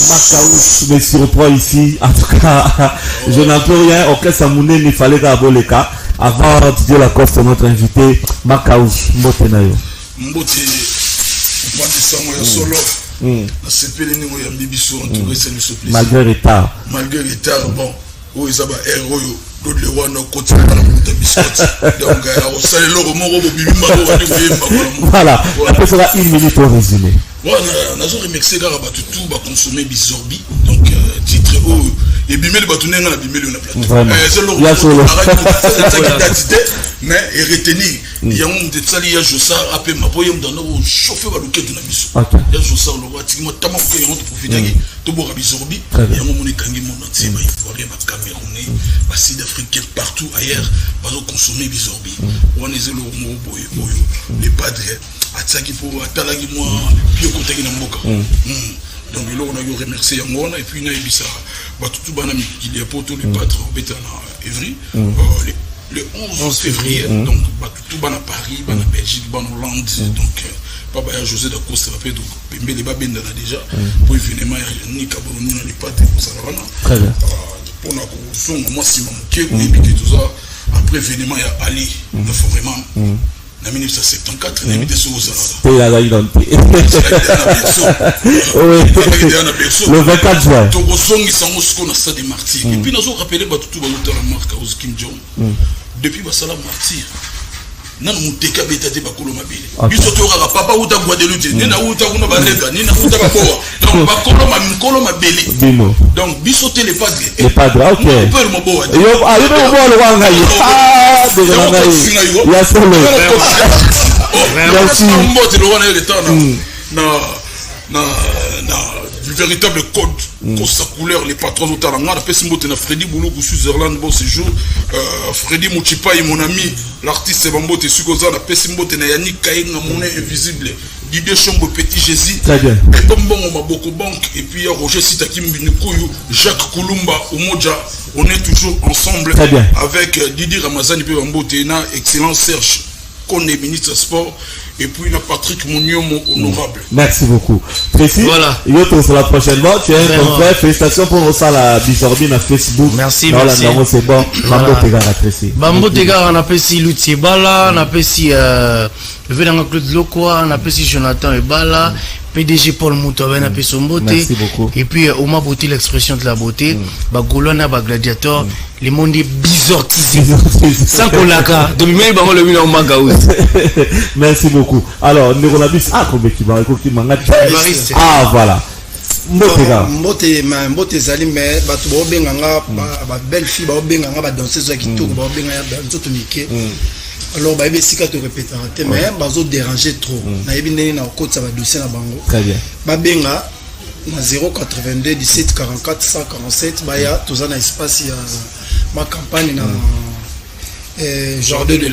Makaous me surprend ici. En tout cas, je n'en peux rien. Aucun Samouné, il fallait d'abord les cas. Avant Didier Lacoste, notre invité, Makaous, Mbotenayo. Mbote, on parle de ça, moi, solo. Malgré retard. Malgré retard, bon. Oui, ça va, héros, d'autres les rois, nos côtés, donc, voilà, après ça, 1 minute au résumé. Voilà, on a remercié les tout va consommer Bizorbi, donc titre haut et bimé le bâtonnet on a bimé le plateau. C'est le mais et retenir il y a un détail il y a Jossa après ma boyem dans nos chauffeur va le quai de la mission. Il y a Jossa le roi timo tamo que on profiter to boire Bizorbi il y a un moment kangi mon entier va ivoirien va camerounais va sud-africain partout ailleurs va consommer Bizorbi. On est le mot boyo les padres ataki pour atalaki moi puis côté na mboka donc là on a remercié Yangona et puis na ebisa tout banami il y a pour tous les patrons betana Evry le 11 février donc tout bana Paris bana Belgique bana Hollande donc papa ya José da Costa va donc pembe les babenda déjà pour événement ni Cameroun ni les patrons pour ça très bien pour na ko son moi si manqué et tout ça après événement ya Ali il faut vraiment en 1974, il y a des choses. Le 24 juin. Et puis, nous avons rappelé tout la marque Kim Jong. Depuis Basala Martyr. Nous avons été capables bakolo mabele. Biso toka papa uta Guadeloupe, ni na uta kuna balega, ni na uta bakoa. Donc bakolo mabele. Donc biso te les padres. Les padres, OK. Peur mo boa. Yo ayo mo boa le wanga yi. Ah, de wanga yi. Ya solo. Merci. Mbote le wana le temps na du véritable code sa couleur les patrons au talent on a fait Mbote na Freddy Boulou Switzerland bon séjour Freddy Muchipa mon ami l'artiste Mbote Sugoza na fait Mbote na Yannick Kainga monnaie invisible Didier Chombo Petit Jésus et comme bon Maboko Bank et puis Roger Sitakim Binikoyo Jacques Kulumba Umoja on est toujours ensemble avec Didi Ramazani et Mbote na excellent Serge qu'on est ministre des Sports et puis il a Patrick Mouniomo honorable. Merci beaucoup. Précis. Voilà. Et autre sur la prochaine fois. Tu es un complet. Félicitations pour ça la Bizorbi na Facebook. Merci. Voilà, c'est bon. Bambo Tega na Précis. Bambo Tega on appelle si Luthier Bala, on appelle si Venanga Claude Lokoa, on appelle si Jonathan Ebala. PDG Paul Mouto ben appelé son beauté et puis Oma beauté l'expression de la beauté bagolona ba gladiateur les mondes bizortisés sans kolaka depuis même bango le mina manga aussi. Merci beaucoup. Alors Neronabis Kobeki ba ko manga ah voilà mbote zali mais batu bo benganga ba belle fille ba benganga ba danseuse qui tout ba benganga nzoto mike. Alors bah si tu répètes mais bazo déranger trop na yebi ndeni na côté ça va dossier na bango très bien ba benga na 082 17 44 147 ba ya toza na espace ya ma campagne na jardin de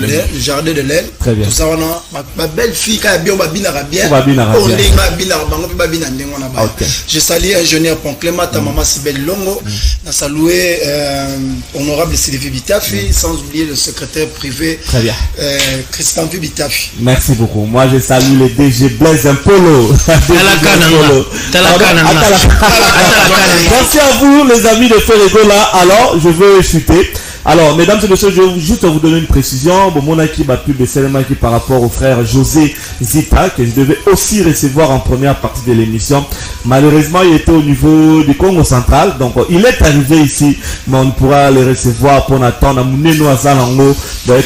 l'aile tout ça on a ma belle fille quand bien ba bina bien on denga bina bango ba bina ndengo na ba je salue ingénieur Ponclémat ta maman Sibelle Longo na saluer honorable Sylvie Bitafi sans oublier le secrétaire privé Christian Bitafi. Merci beaucoup. Moi je salue le DG Blaise Impolo. Merci à vous les amis de Ferregola. Alors je veux chuter. Alors, mesdames et messieurs, je vais juste vous donner une précision. Bon, mon équipe a pu baisser qui par rapport au frère José Zita, que je devais aussi recevoir en première partie de l'émission. Malheureusement, il était au niveau du Congo central. Donc, il est arrivé ici, mais on pourra le recevoir pour attendre. Donc, 1,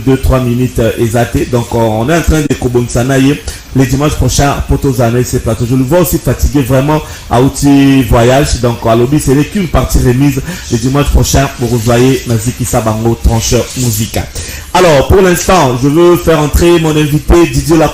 2, 3 minutes exactes. Donc, on est en train de Kobonsanaye les dimanches prochains pour tous années ces plateaux. Je le vois aussi fatigué vraiment à outil voyage. Donc, à l'objet, ce n'est qu'une partie remise les dimanches prochains pour vous voyez Naziki Sabango, trancheur musical. Alors, pour l'instant, je veux faire entrer mon invité Didier Lacoste.